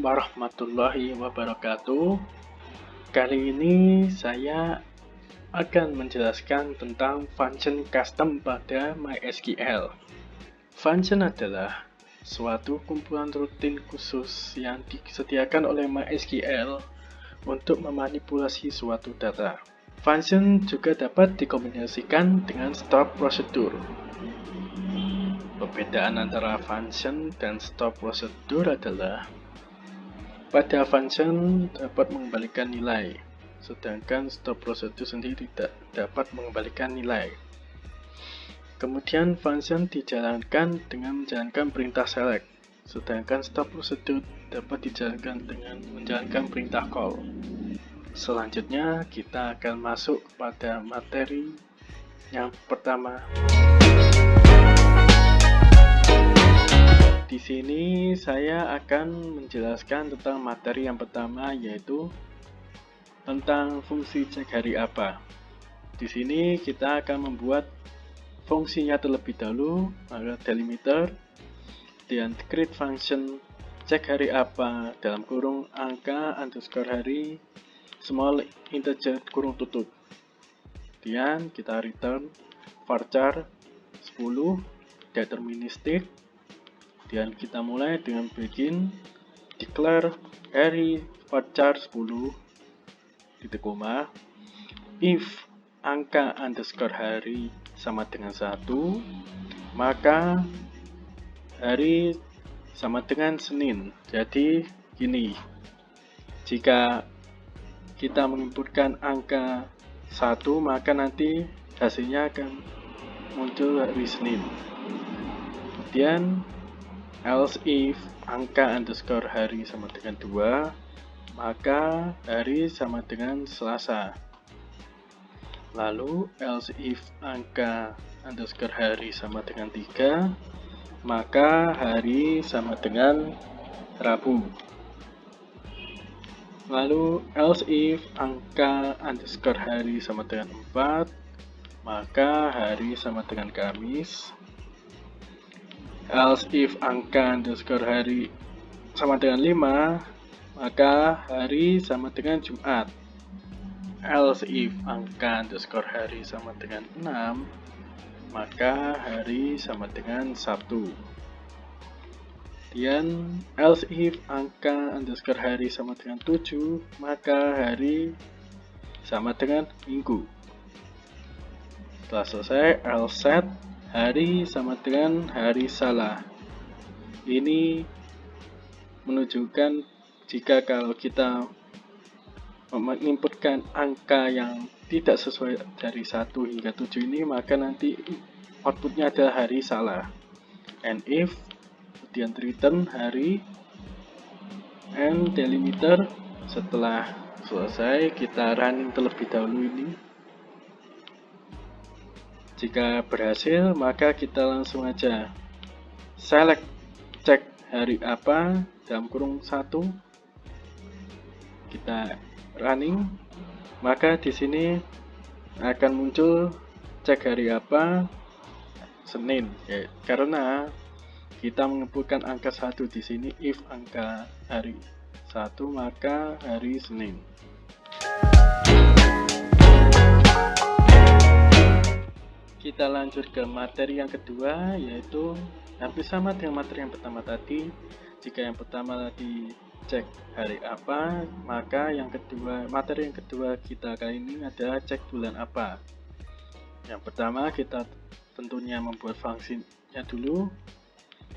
warahmatullahi wabarakatuh. Kali ini saya akan menjelaskan tentang function custom pada MySQL. Function adalah suatu kumpulan rutin khusus yang disediakan oleh MySQL untuk memanipulasi suatu data. Function juga dapat dikombinasikan dengan stop prosedur. Perbedaan antara function dan stop prosedur adalah pada function dapat mengembalikan nilai, sedangkan stop prosedur sendiri tidak dapat mengembalikan nilai. Kemudian function dijalankan dengan menjalankan perintah select, sedangkan stop prosedur dapat dijalankan dengan menjalankan perintah call. Selanjutnya kita akan masuk pada materi yang pertama. Di sini saya akan menjelaskan tentang materi yang pertama, yaitu tentang fungsi cek hari apa. Di sini kita akan membuat fungsinya terlebih dahulu, maka delimiter dan create function cek hari apa dalam kurung angka underscore hari small integer kurung tutup. Kemudian kita return varchar 10 deterministik. Dan kita mulai dengan begin declare hari varchar 10 titik koma if angka underscore hari sama dengan 1, maka hari sama dengan Senin. Jadi gini, jika kita menginputkan angka 1, maka nanti hasilnya akan muncul hari Senin. Kemudian else if angka underscore hari sama dengan 2, maka hari sama dengan Selasa. Lalu else if angka underscore hari sama dengan 3, maka hari sama dengan Rabu. Lalu else if angka underscore hari sama dengan 4, maka hari sama dengan Kamis. Else if angka underscore hari sama dengan 5, maka hari sama dengan Jumat. Else if angka underscore hari sama dengan 6, maka hari sama dengan Sabtu. Dan else if angka underscore hari sama dengan 7, maka hari sama dengan Minggu. Setelah selesai, else set hari sama dengan hari salah. Ini menunjukkan jika kalau kita menginputkan angka yang tidak sesuai dari 1 hingga 7 ini, maka nanti outputnya adalah hari salah. And if, kemudian return hari, and delimiter. Setelah selesai, kita running terlebih dahulu ini. Jika berhasil, maka kita langsung aja select cek hari apa dalam kurung 1. Kita running, maka di sini akan muncul cek hari apa Senin, ya, karena kita menginputkan angka 1 di sini. If angka hari 1, maka hari Senin. Kita lanjut ke materi yang kedua, yaitu hampir sama dengan materi yang pertama tadi. Jika yang pertama tadi cek hari apa, maka materi yang kedua kita kali ini adalah cek bulan apa. Yang pertama kita tentunya membuat fungsinya dulu,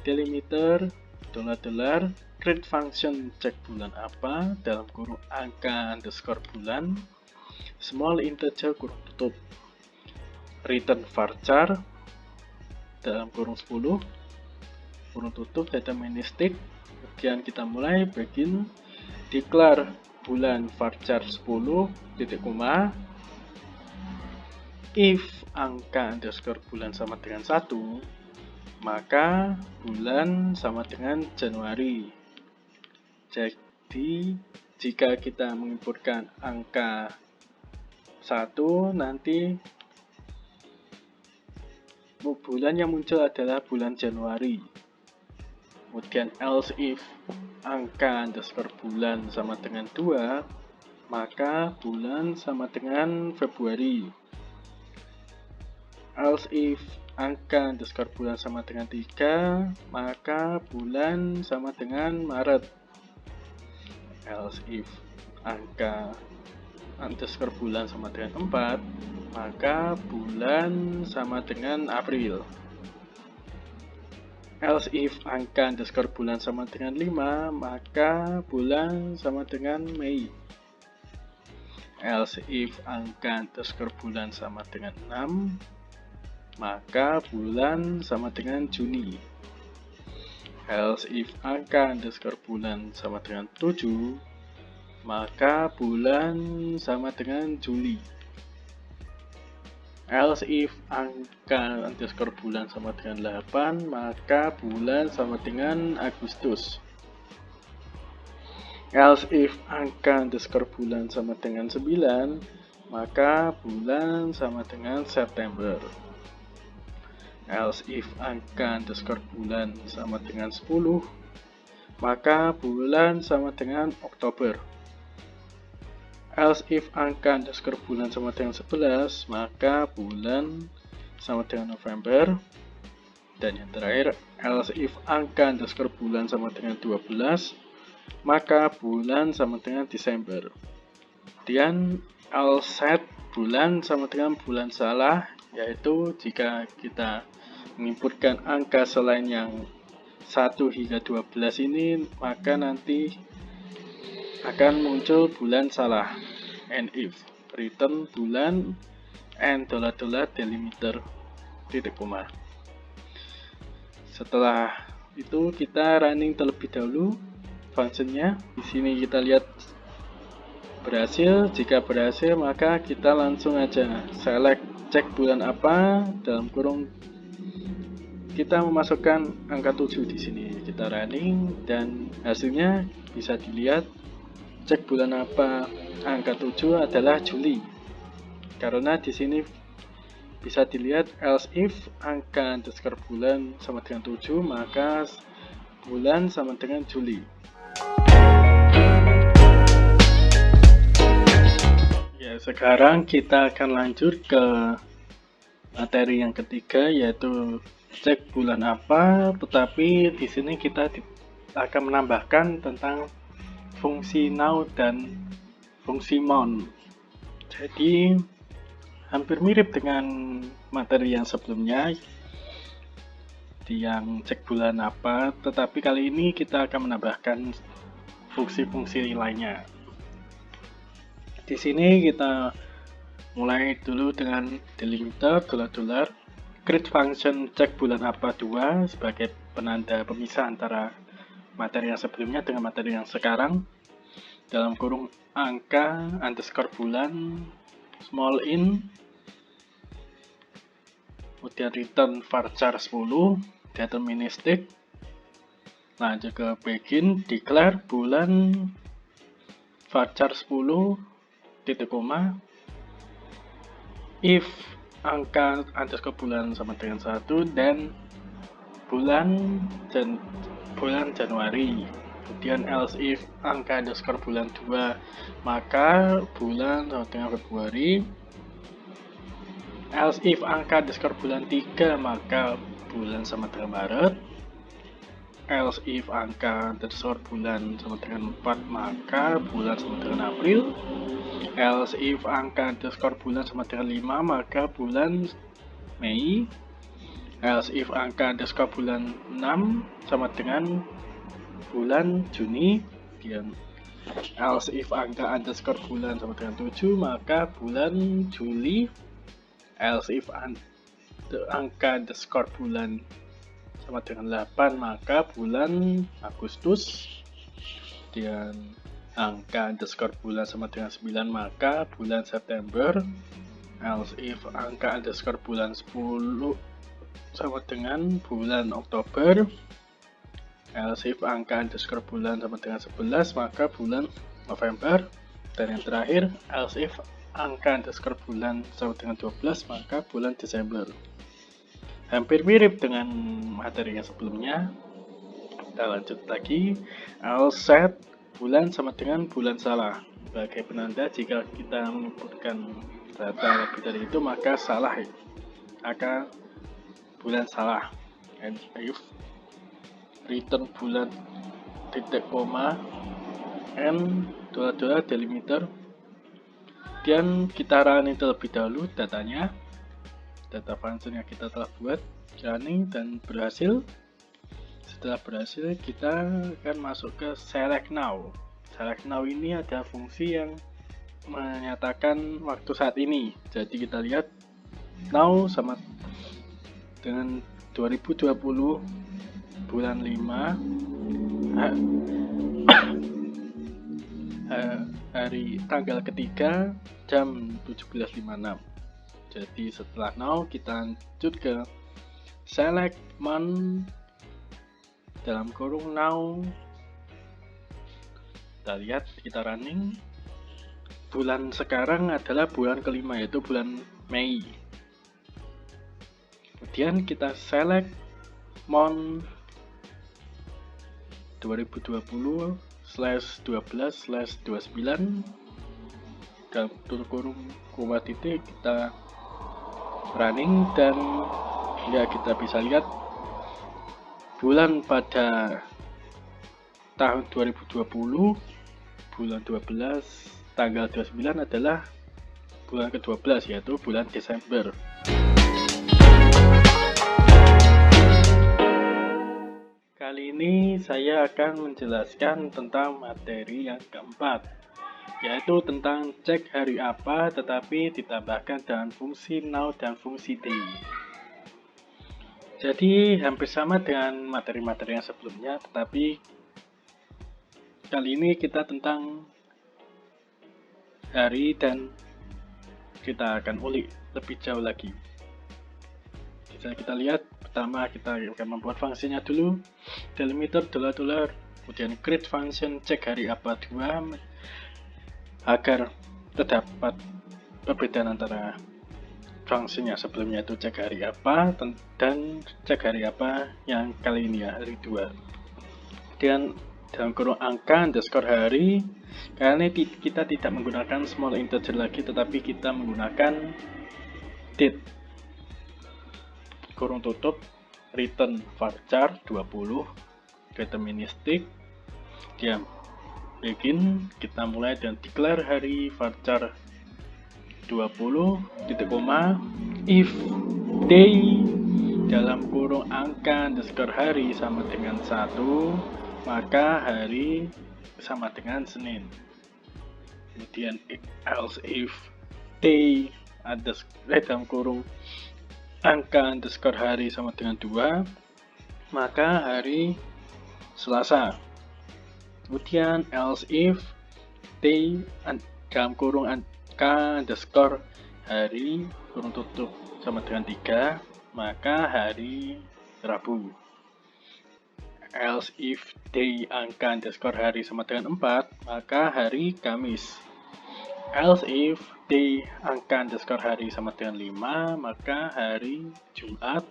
delimiter $ create function cek bulan apa dalam kurung angka underscore bulan small integer kurung tutup, return varchar dalam kurung 10 kurung tutup deterministik. Kemudian kita mulai begin declare bulan varchar 10 titik koma if angka underscore bulan sama dengan 1, maka bulan sama dengan Januari. Jadi jika kita menginputkan angka 1, nanti bulan yang muncul adalah bulan Januari. Kemudian else if angka underscore bulan sama dengan 2, maka bulan sama dengan Februari. Else if angka underscore bulan sama dengan 3, maka bulan sama dengan Maret. Else if angka underscore bulan sama dengan 4, maka bulan sama dengan April. Else if angka underscore bulan sama dengan 5, maka bulan sama dengan Mei. Else if angka underscore bulan sama dengan 6, maka bulan sama dengan Juni. Else if angka underscore bulan sama dengan 7, maka bulan sama dengan Juli. Else if angka underscore bulan sama dengan 8, maka bulan sama dengan Agustus. Else if angka underscore bulan sama dengan 9, maka bulan sama dengan September. Else if angka underscore bulan sama dengan 10, maka bulan sama dengan Oktober. Else if angka underscore bulan sama dengan 11, maka bulan sama dengan November. Dan yang terakhir, else if angka underscore bulan sama dengan 12, maka bulan sama dengan Desember. Kemudian else set bulan sama dengan bulan salah, yaitu jika kita menginputkan angka selain yang 1 hingga 12 ini, maka nanti akan muncul bulan salah. And if return bulan and delimiter titik koma. Setelah itu kita running terlebih dahulu functionnya. Di sini kita lihat berhasil. Jika berhasil, maka kita langsung aja select cek bulan apa, dalam kurung kita memasukkan angka 7 di sini. Kita running dan hasilnya bisa dilihat. Cek bulan apa, angka 7 adalah Juli. Karena di sini bisa dilihat else if angka underscore bulan sama dengan 7, maka bulan sama dengan Juli. Ya, sekarang kita akan lanjut ke materi yang ketiga, yaitu cek bulan apa, tetapi di sini kita akan menambahkan tentang fungsi now dan fungsi mount. Jadi hampir mirip dengan materi yang sebelumnya, yang cek bulan apa, tetapi kali ini kita akan menambahkan fungsi-fungsi lainnya. Di sini kita mulai dulu dengan delimiter $, create function cek bulan apa 2 sebagai penanda pemisah antara materi yang sebelumnya dengan materi yang sekarang. Dalam kurung angka underscore bulan small in, kemudian return varchar 10 deterministic. Lanjut ke begin, declare bulan varchar 10 titik koma, if angka underscore bulan sama dengan 1 dan bulan Januari. Kemudian else if angka underscore bulan 2, maka bulan sama dengan Februari. Else if angka underscore bulan 3, maka bulan sama dengan Maret. Else if angka underscore bulan sama dengan 4, maka bulan sama dengan April. Else if angka underscore bulan sama dengan 5, maka bulan Mei. Else if angka underscore bulan 6 sama dengan bulan Juni. Dan else if angka underscore bulan sama dengan 7, maka bulan Juli. Else if angka underscore bulan sama dengan 8, maka bulan Agustus. Dan angka underscore bulan sama dengan 9, maka bulan September. Else if angka underscore bulan 10 sama dengan bulan Oktober. Else if angka underscore bulan sama dengan 11, maka bulan November. Dan yang terakhir, else if angka underscore bulan sama dengan 12, maka bulan Desember. Hampir mirip dengan materi yang sebelumnya, Kita lanjut lagi. else set bulan sama dengan bulan salah. Sebagai penanda jika kita menginputkan data lebih dari itu maka salah, maka bulan salah. And if return bulan titik koma and $, delimiter. Kemudian kita running terlebih dahulu datanya, data function yang kita telah buat, running dan berhasil. Setelah berhasil kita akan masuk ke select now. Select now ini ada fungsi yang menyatakan waktu saat ini. Jadi kita lihat now sama dengan 2020 bulan 5 hari tanggal ketiga jam 17.56. Jadi setelah now kita lanjut ke select month dalam kurung now. Kita lihat, kita running. Bulan sekarang adalah bulan kelima, yaitu bulan Mei. Kemudian kita select month 2020/12/29 dalam kurung koma titik, kita running dan ya kita bisa lihat bulan pada tahun 2020 bulan 12 tanggal 29 adalah bulan ke-12, yaitu bulan Desember. Kali ini saya akan menjelaskan tentang materi yang keempat, yaitu tentang cek hari apa tetapi ditambahkan dengan fungsi now dan fungsi day. Jadi hampir sama dengan materi-materi yang sebelumnya, tetapi kali ini kita tentang hari dan kita akan ulik lebih jauh lagi. Bisa kita lihat, pertama kita akan membuat fungsinya dulu, delimiter $, kemudian create function cek hari apa 2 agar terdapat perbedaan antara fungsinya sebelumnya itu cek hari apa dan cek hari apa yang kali ini ya, hari 2. Kemudian dalam kurung angka underscore hari, kali ini kita tidak menggunakan small integer lagi tetapi kita menggunakan date, kurung tutup, return varchar 20 deterministik. Dia begin, kita mulai dan declare hari varchar 20 titik koma if day dalam kurung angka underscore hari sama dengan 1 maka hari sama dengan Senin. Kemudian else if day dalam kurung angka underscore hari sama dengan 2 maka hari Selasa. Kemudian else if day dalam kurung angka underscore hari kurung tutup sama dengan 3 maka hari Rabu. Else if day angka underscore hari sama dengan 4 maka hari Kamis. Else if day angka underscore hari sama dengan 5 maka hari Jumat.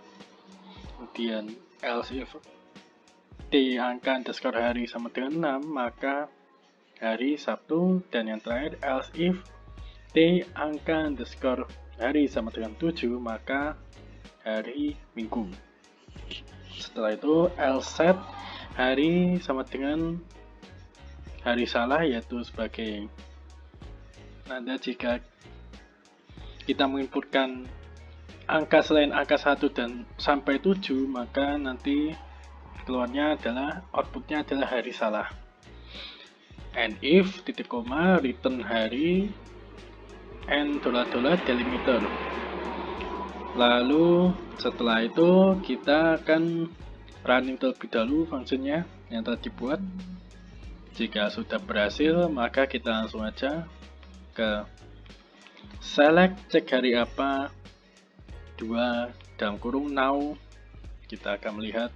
Kemudian else if day angka underscore hari sama dengan 6 maka hari Sabtu. Dan yang terakhir else if day angka underscore hari sama dengan 7 maka hari Minggu. Setelah itu else set hari sama dengan hari salah, yaitu sebagai tanda jika kita menginputkan angka selain angka 1 dan sampai 7 maka nanti keluarnya adalah outputnya adalah hari salah. And if titik koma return hari and $, delimiter. Lalu setelah itu kita akan running terlebih dahulu fungsinya yang telah dibuat. Jika sudah berhasil maka kita langsung aja ke select cek hari apa 2 dalam kurung now. Kita akan melihat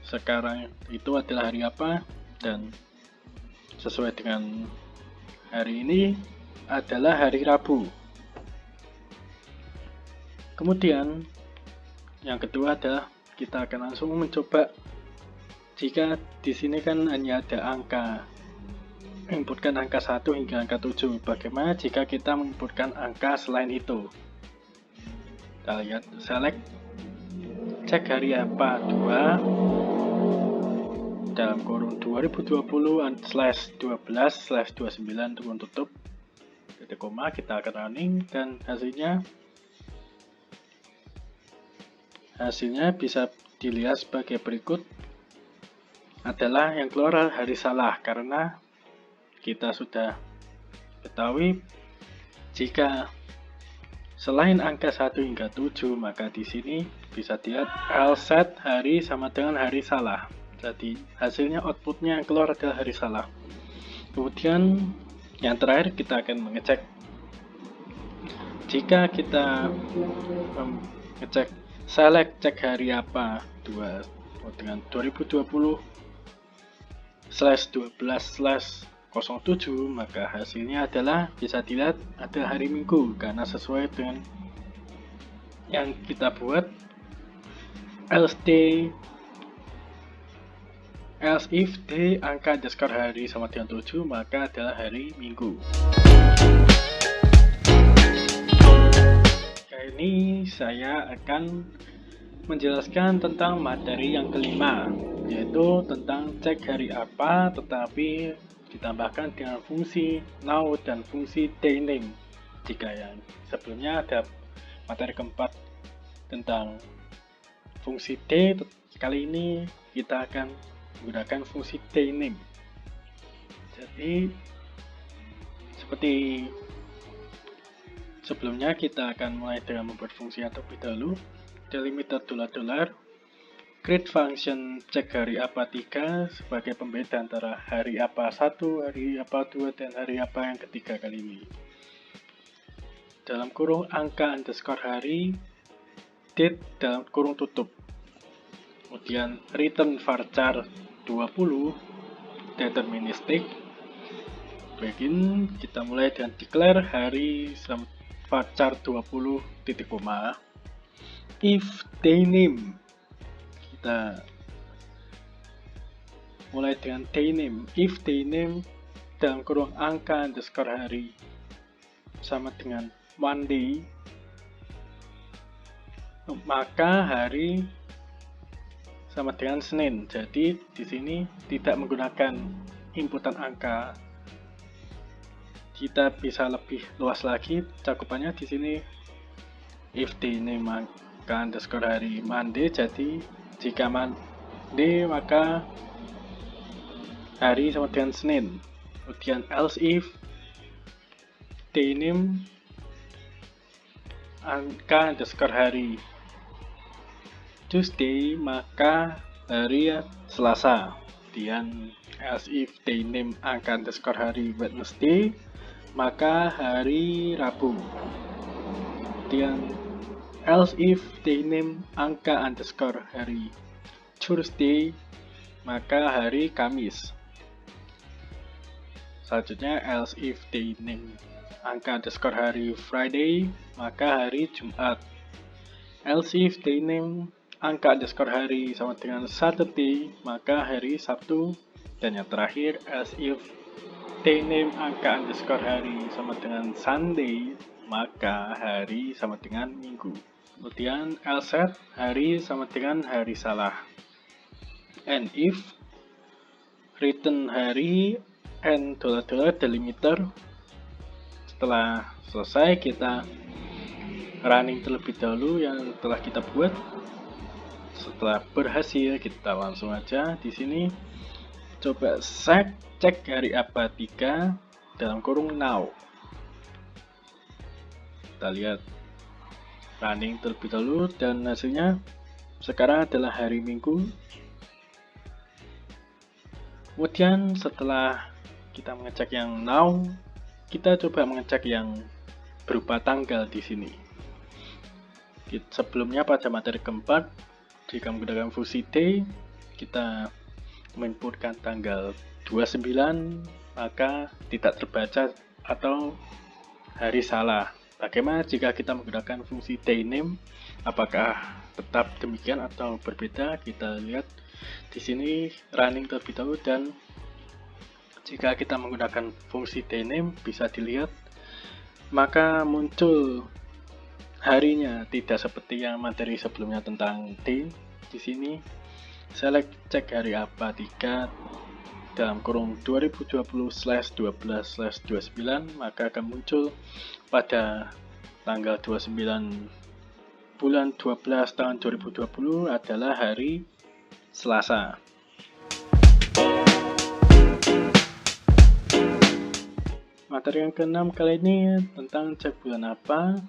sekarang itu adalah hari apa dan sesuai dengan hari ini adalah hari Rabu. Kemudian yang kedua adalah kita akan langsung mencoba Jika di sini kan hanya ada angka, inputkan angka 1 hingga angka 7. Bagaimana jika kita menginputkan angka selain itu? Kita lihat, select cek hari apa 2 dalam kurung 2020/12/29 turun tutup titik koma, kita akan running dan hasilnya bisa dilihat sebagai berikut. Adalah yang keluar hari salah, karena kita sudah ketahui jika selain angka 1 hingga 7, maka di sini bisa dilihat else set hari sama dengan hari salah. Jadi hasilnya, outputnya yang keluar adalah hari salah. Kemudian yang terakhir kita akan mengecek. Jika kita mengecek select cek hari apa 2 dengan 2020/12/07, maka hasilnya adalah bisa dilihat ada hari Minggu, karena sesuai dengan yang kita buat. Else if day angka underscore hari sama dengan 7, maka adalah hari Minggu. Ini saya akan menjelaskan tentang materi yang kelima, yaitu tentang cek hari apa tetapi ditambahkan dengan fungsi now dan fungsi day name. Jika yang sebelumnya ada materi keempat tentang fungsi day, kali ini kita akan menggunakan fungsi day name. Jadi seperti sebelumnya, kita akan mulai dengan membuat fungsi terlebih dahulu. Delimiter $, create function cek hari apa 3 sebagai pembeda antara hari apa 1, hari apa 2, dan hari apa yang ketiga kali ini. Dalam kurung angka underscore hari, date dalam kurung tutup. Kemudian return varchar 20 deterministic. Begin, kita mulai dengan declare hari varchar 20 titik koma. If day name, kita mulai dengan day name. If day name dalam kurung angka underscore hari sama dengan Monday, maka hari sama dengan Senin. Jadi di sini tidak menggunakan inputan angka. Kita bisa lebih luas lagi cakupannya di sini. If day name angka underscore hari Monday, jadi jika Monday maka hari sama dengan Senin. Kemudian else if day name angka underscore hari Tuesday, maka hari Selasa. Kemudian else if day name angka underscore hari Wednesday, maka hari Rabu. Kemudian else if day name angka underscore hari Thursday, maka hari Kamis. Selanjutnya else if day name angka underscore hari Friday, maka hari Jumat. Else if day name angka underscore hari sama dengan Saturday, maka hari Sabtu. Dan yang terakhir, else if day name angka underscore hari sama dengan Sunday, maka hari sama dengan Minggu. Kemudian else set hari sama dengan hari salah. And if return hari and $delimiter. Setelah selesai, kita running terlebih dahulu yang telah kita buat. Setelah berhasil, kita langsung aja di sini coba cek hari apa 3 dalam kurung now. Kita lihat running terlebih dahulu dan hasilnya sekarang adalah hari Minggu. Kemudian setelah kita mengecek yang now, kita coba mengecek yang berupa tanggal di sini. Sebelumnya pada materi keempat, jika menggunakan fungsi day, kita menginputkan tanggal 29, maka tidak terbaca atau hari salah. Bagaimana jika kita menggunakan fungsi day name? Apakah tetap demikian atau berbeda? Kita lihat di sini running terlebih dahulu, dan jika kita menggunakan fungsi dname bisa dilihat maka muncul harinya, tidak seperti yang materi sebelumnya tentang D. Di sini select cek hari apa 3 dalam kurung 2020/12/29, maka akan muncul pada tanggal 29 bulan 12 tahun 2020 adalah hari Selasa. Materi yang keenam kali ini tentang cek bulan apa,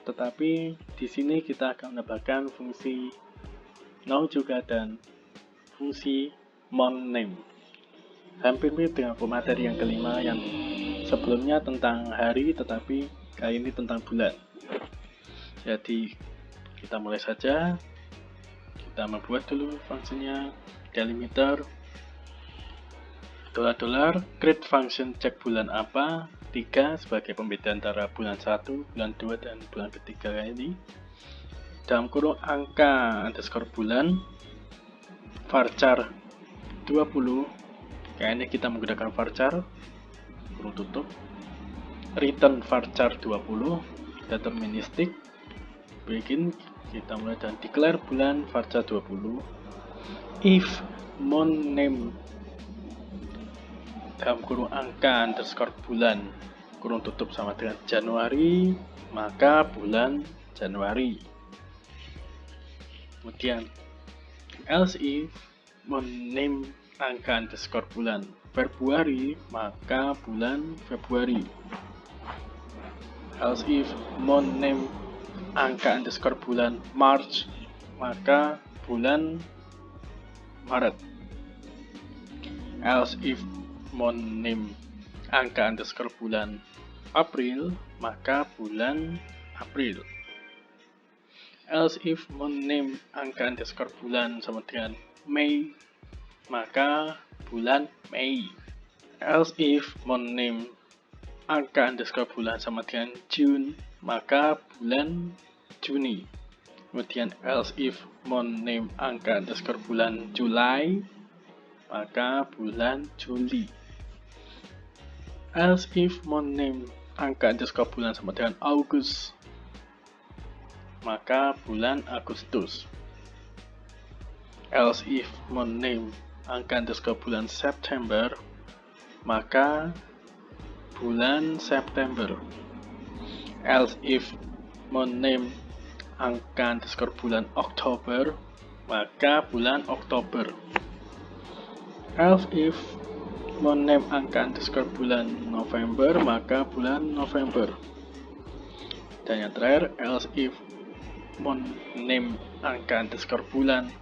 tetapi di sini kita akan menambahkan fungsi now juga dan fungsi monName. Hampir mirip dengan materi yang kelima yang sebelumnya tentang hari, tetapi kali ini tentang bulan. Jadi kita mulai saja. Kita membuat dulu fungsinya delimiter $, create function cek bulan apa 3 sebagai pembeda antara bulan 1, bulan 2, dan bulan ketiga ini. Dalam kurung angka underscore bulan, varchar 20, kayak ini kita menggunakan varchar, kurung tutup, return varchar 20, deterministik, begin, kita mulai dan declare bulan varchar 20, if monName dalam kurung angka underscore bulan kurung tutup sama dengan Januari, maka bulan Januari. Kemudian else if monName angka underscore bulan Februari, maka bulan Februari. Else if monName angka underscore bulan March, maka bulan Maret. Else if monName angka underscore bulan April, maka bulan April. Else if monName angka underscore bulan sama dengan Mei, maka bulan Mei. Else if monName angka underscore bulan sama dengan June, maka bulan Juni. Kemudian else if monName angka underscore bulan Julai, maka bulan Juli. Else if monName angka underscore bulan sama dengan August, maka bulan Agustus. Else if monName angka underscore bulan September, maka bulan September. Else if monName angka underscore bulan Oktober, maka bulan Oktober. Else if monName angka underscore bulan November, maka bulan November. Dan yang terakhir, else if monName angka underscore bulan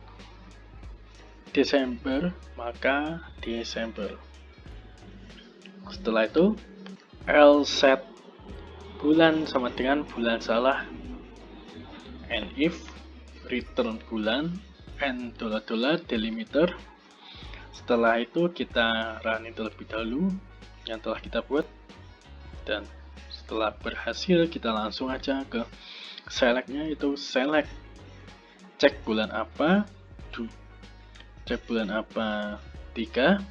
Desember, maka Desember. Setelah itu, else set bulan sama dengan bulan salah, and if return bulan and $, delimiter. Setelah itu kita running terlebih dahulu yang telah kita buat, dan setelah berhasil kita langsung aja ke selectnya, itu select cek bulan apa 3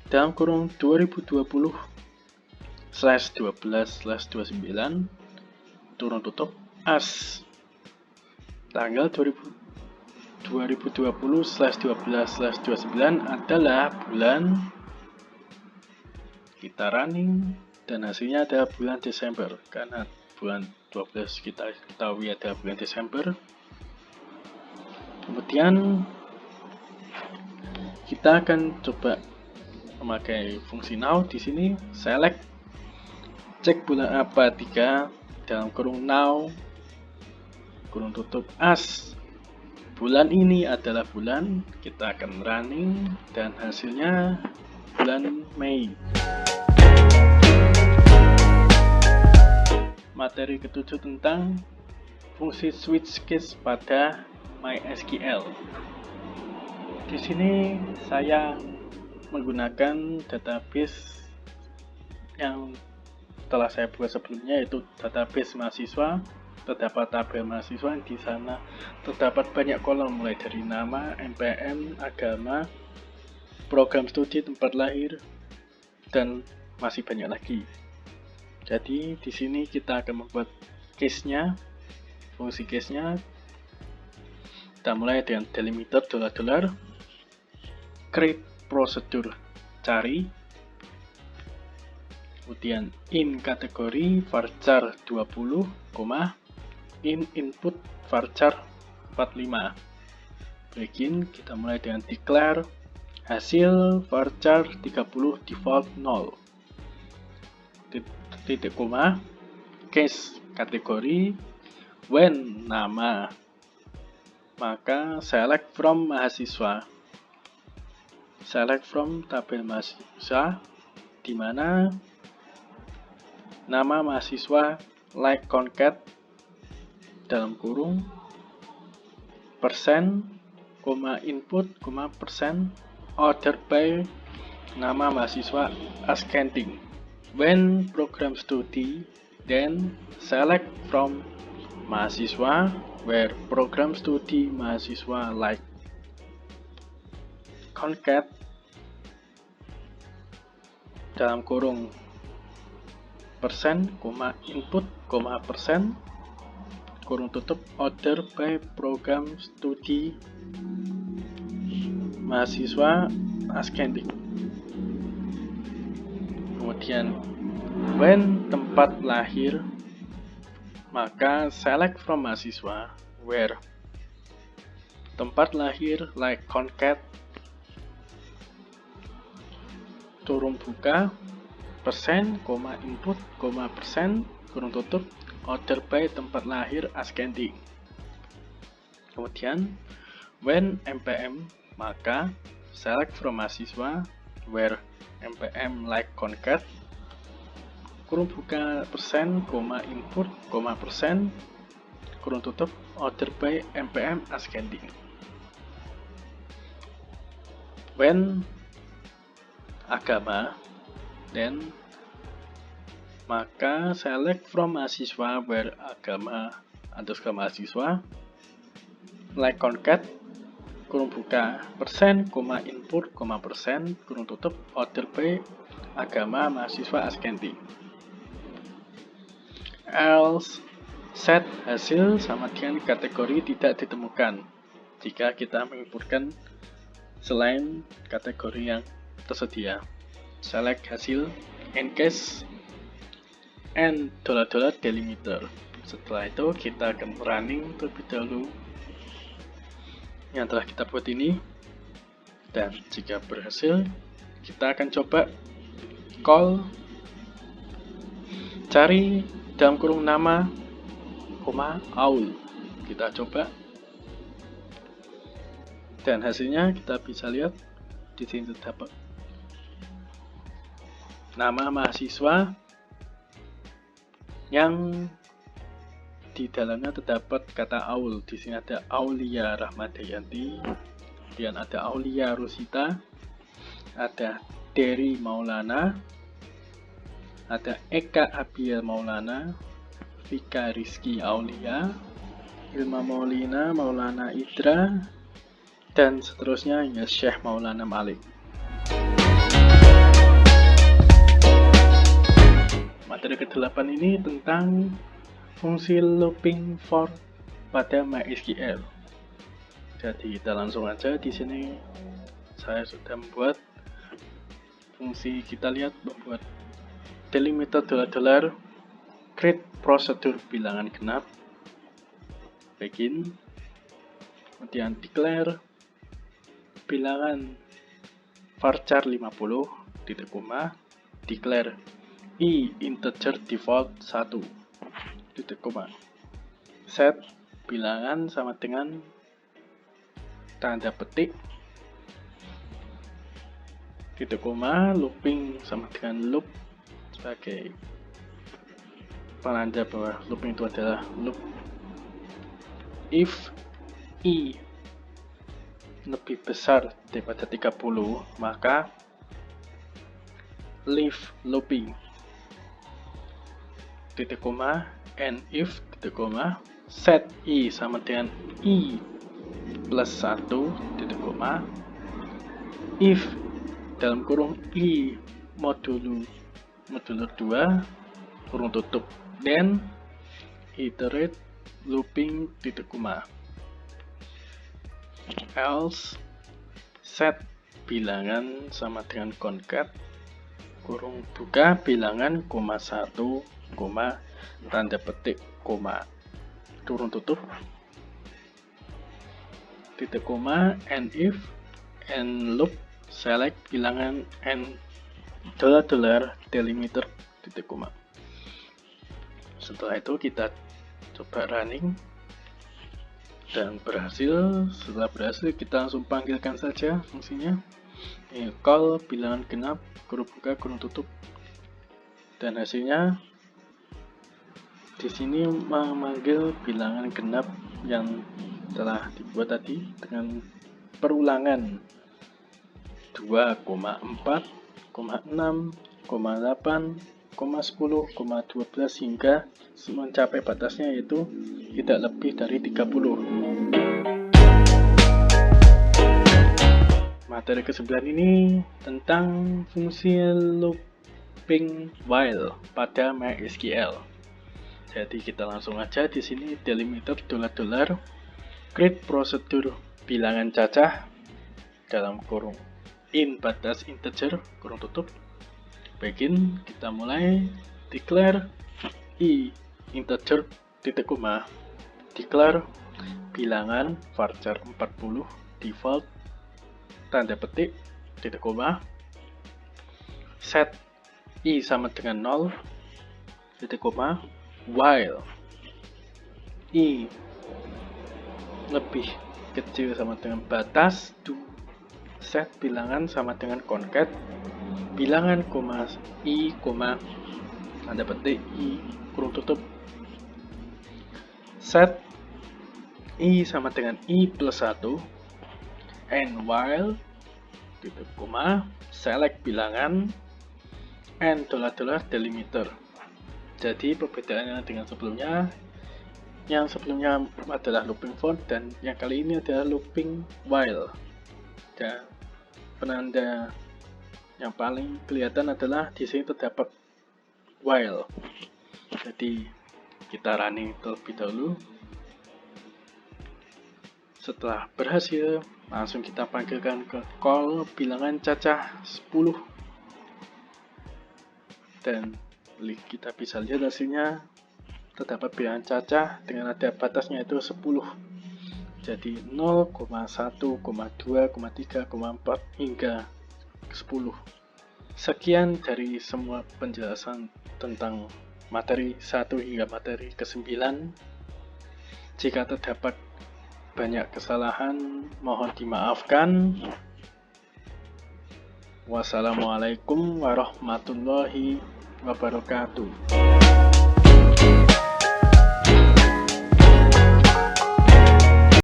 dalam kurung 2020/12/29 turun tutup as tanggal 2020/12/29 adalah bulan, kita running dan hasilnya adalah bulan Desember, karena bulan 12 kita ketahui adalah bulan Desember. Kemudian kita akan coba memakai fungsi now. Di sini select cek bulan apa 3 dalam kurung now kurung tutup as bulan ini adalah bulan, kita akan running dan hasilnya bulan Mei. Materi ketujuh tentang fungsi switch case pada MySQL. Di sini saya menggunakan database yang telah saya buat sebelumnya, yaitu database mahasiswa terdapat tabel mahasiswa. Di sana terdapat banyak kolom mulai dari nama, NPM, agama, program studi, tempat lahir, dan masih banyak lagi. Jadi di sini kita akan membuat case-nya, fungsi case-nya. Kita mulai dengan delimiter $, create prosedur, cari, kemudian in kategori varchar 20, in input varchar 45. Begin, kita mulai dengan declare hasil varchar 30 default 0. Titik koma, case kategori, when nama, maka select from mahasiswa, select from tabel mahasiswa, di mana nama mahasiswa like concat dalam kurung persen, input, persen, order by nama mahasiswa ascending. When program studi, then select from mahasiswa where program studi mahasiswa like concat dalam kurung persen, input, persen, kurung tutup, order by program studi mahasiswa ascending. Kemudian when tempat lahir, maka select from mahasiswa where tempat lahir like concat turun buka persen, input, persen, kurung tutup, order by tempat lahir ascending. Kemudian when MPM, maka select from mahasiswa where MPM like concat kurung buka persen, input, persen, kurung tutup, order by MPM ascending. When agama, then maka select from mahasiswa where agama underscore mahasiswa like concat kurung buka persen, input, persen, kurung tutup, order by agama mahasiswa ascending. Else set hasil sama dengan kategori tidak ditemukan jika kita menginputkan selain kategori yang tersedia. Select hasil in case and $delimiter. Setelah itu kita akan running terlebih dahulu yang telah kita buat ini, dan jika berhasil kita akan coba call cari dalam kurung nama, aul. Kita coba, dan hasilnya kita bisa lihat di sini terdapat nama mahasiswa yang di dalamnya terdapat kata aul. Di sini ada Aulia Rahmadayanti, kemudian ada Aulia Rosita, ada Dery Maulana, ada Eka Abiel Maulana, Vika Rizky Aulia, Ilma Maulina, Maulana Idra, dan seterusnya hingga Syekh Maulana Malik. Materi ke-8 ini tentang fungsi looping for pada MySQL. Jadi kita langsung aja, di sini saya sudah membuat fungsi. Kita lihat membuat delimiter $, create prosedur bilangan genap, begin, kemudian declare bilangan varchar 50, titik koma, declare i integer default 1, titik koma, set bilangan sama dengan tanda petik, titik koma, looping sama dengan loop sebagai penanda bahwa looping itu adalah loop. If i lebih besar daripada 30, maka leave looping, titik koma, and if titik koma set i sama dengan i plus 1 titik koma if dalam kurung i modulo 2 kurung tutup then iterate looping titik koma else set bilangan sama dengan concat kurung buka bilangan koma 1 koma tanda petik koma kurung tutup titik koma and if and loop select bilangan and dollar delimiter titik koma. Setelah itu kita coba running dan berhasil. Setelah berhasil kita langsung panggilkan saja fungsinya call bilangan genap kurung buka kurung tutup dan hasilnya di sini memanggil bilangan genap yang telah dibuat tadi dengan perulangan 2,4, 6, 8, 10, 12 hingga mencapai batasnya yaitu tidak lebih dari 30. Materi ke-9 ini tentang fungsi looping while pada MySQL. Jadi kita langsung aja di sini delimiter $, create prosedur bilangan cacah dalam kurung in batas integer kurung tutup. Begin kita mulai declare i integer titik koma declare bilangan varchar 40 default tanda petik titik koma set i sama dengan 0 titik koma while i lebih kecil sama dengan batas set bilangan sama dengan concat bilangan koma i koma tanda petik i kurung tutup set i sama dengan i plus 1 and while titik koma select bilangan and $delimiter. Jadi perbedaannya dengan sebelumnya, yang sebelumnya adalah looping for dan yang kali ini adalah looping while. Dan penanda yang paling kelihatan adalah di sini terdapat while. Jadi kita running terlebih dahulu. Setelah berhasil, langsung kita panggilkan ke call bilangan cacah 10 dan kita bisa lihat hasilnya terdapat bilangan cacah dengan ada batasnya itu 10. Jadi 0,1, 2, 3, 4 hingga 10. Sekian dari semua penjelasan tentang materi 1 hingga materi ke-9. Jika terdapat banyak kesalahan, mohon dimaafkan. Wassalamualaikum warahmatullahi wabarakatuh.